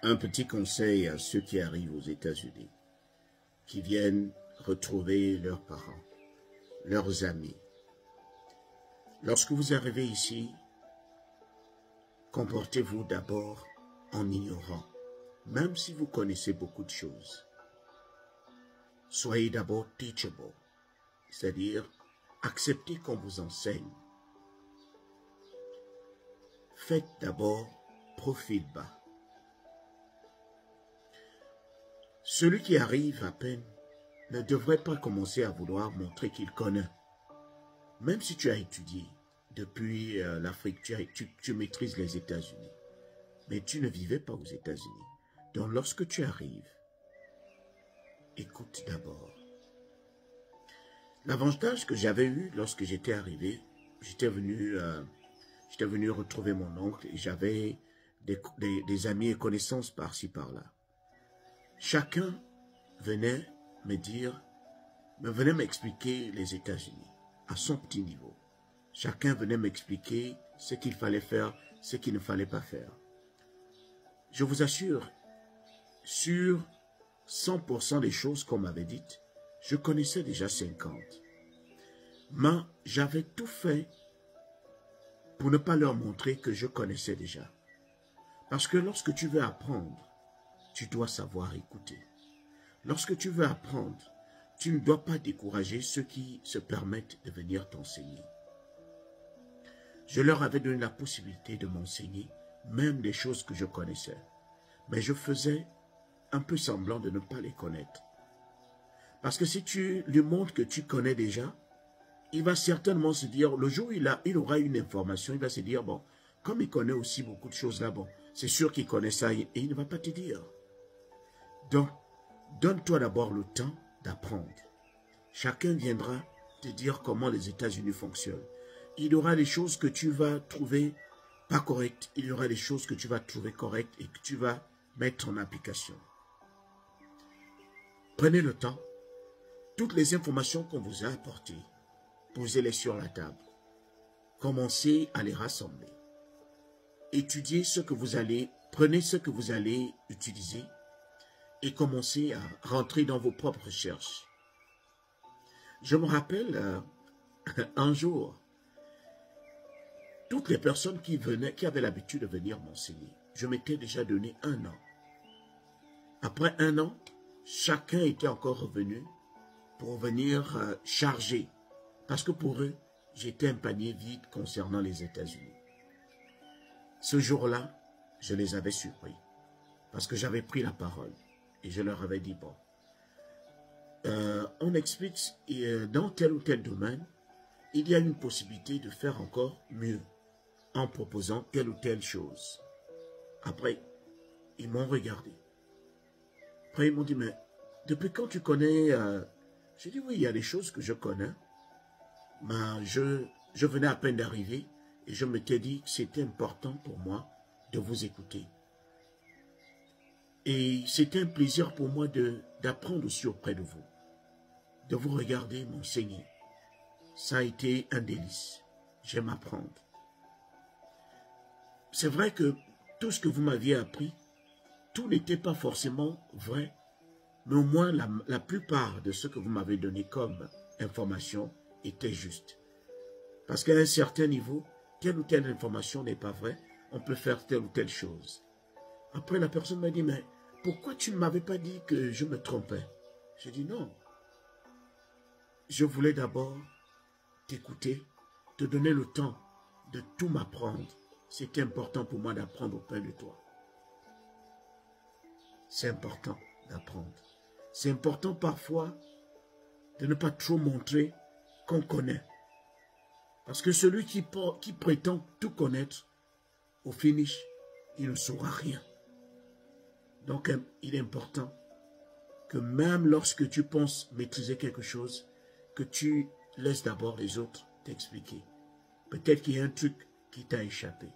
Un petit conseil à ceux qui arrivent aux États-Unis, qui viennent retrouver leurs parents, leurs amis. Lorsque vous arrivez ici, comportez-vous d'abord en ignorant, même si vous connaissez beaucoup de choses. Soyez d'abord teachable, c'est-à-dire acceptez qu'on vous enseigne. Faites d'abord profil bas. Celui qui arrive à peine ne devrait pas commencer à vouloir montrer qu'il connaît. Même si tu as étudié depuis l'Afrique, tu maîtrises les États-Unis, mais tu ne vivais pas aux États-Unis. Donc lorsque tu arrives, écoute d'abord. L'avantage que j'avais eu lorsque j'étais arrivé, j'étais venu retrouver mon oncle et j'avais des amis et connaissances par-ci par-là. Chacun venait venait m'expliquer les États-Unis à son petit niveau. Chacun venait m'expliquer ce qu'il fallait faire, ce qu'il ne fallait pas faire. Je vous assure, sur 100% des choses qu'on m'avait dites, je connaissais déjà 50. Mais j'avais tout fait pour ne pas leur montrer que je connaissais déjà. Parce que lorsque tu veux apprendre, tu dois savoir écouter. Lorsque tu veux apprendre, tu ne dois pas décourager ceux qui se permettent de venir t'enseigner. Je leur avais donné la possibilité de m'enseigner, même des choses que je connaissais. Mais je faisais un peu semblant de ne pas les connaître. Parce que si tu lui montres que tu connais déjà, il va certainement se dire, le jour où il aura une information, il va se dire, bon, comme il connaît aussi beaucoup de choses là, bon, c'est sûr qu'il connaît ça et il ne va pas te dire. Donc, donne-toi d'abord le temps d'apprendre. Chacun viendra te dire comment les États-Unis fonctionnent. Il y aura des choses que tu vas trouver pas correctes. Il y aura des choses que tu vas trouver correctes et que tu vas mettre en application. Prenez le temps. Toutes les informations qu'on vous a apportées, posez-les sur la table. Commencez à les rassembler. Étudiez ce que vous allez, prenez ce que vous allez utiliser et commencez à rentrer dans vos propres recherches. Je me rappelle un jour, toutes les personnes qui avaient l'habitude de venir m'enseigner, je m'étais déjà donné 1 an. Après 1 an, chacun était encore revenu pour venir charger. Parce que pour eux, j'étais un panier vide concernant les États-Unis. Ce jour-là, je les avais surpris. Parce que j'avais pris la parole. Et je leur avais dit, bon, on explique dans tel ou tel domaine, il y a une possibilité de faire encore mieux en proposant telle ou telle chose. Après, ils m'ont regardé. Après, ils m'ont dit, mais depuis quand tu connais... J'ai dit, oui, il y a des choses que je connais. Mais je venais à peine d'arriver et je m'étais dit que c'était important pour moi de vous écouter. Et c'était un plaisir pour moi d'apprendre aussi auprès de vous, de vous regarder m'enseigner. Ça a été un délice. J'aime apprendre. C'est vrai que tout ce que vous m'aviez appris, tout n'était pas forcément vrai, mais au moins la plupart de ce que vous m'avez donné comme information était juste. Parce qu'à un certain niveau, telle ou telle information n'est pas vraie, on peut faire telle ou telle chose. Après, la personne m'a dit, mais pourquoi tu ne m'avais pas dit que je me trompais? J'ai dit non. Je voulais d'abord t'écouter, te donner le temps de tout m'apprendre. C'était important pour moi d'apprendre auprès de toi. C'est important d'apprendre. C'est important parfois de ne pas trop montrer qu'on connaît. Parce que celui qui prétend tout connaître, au finish, il ne saura rien. Donc, il est important que même lorsque tu penses maîtriser quelque chose, que tu laisses d'abord les autres t'expliquer. Peut-être qu'il y a un truc qui t'a échappé.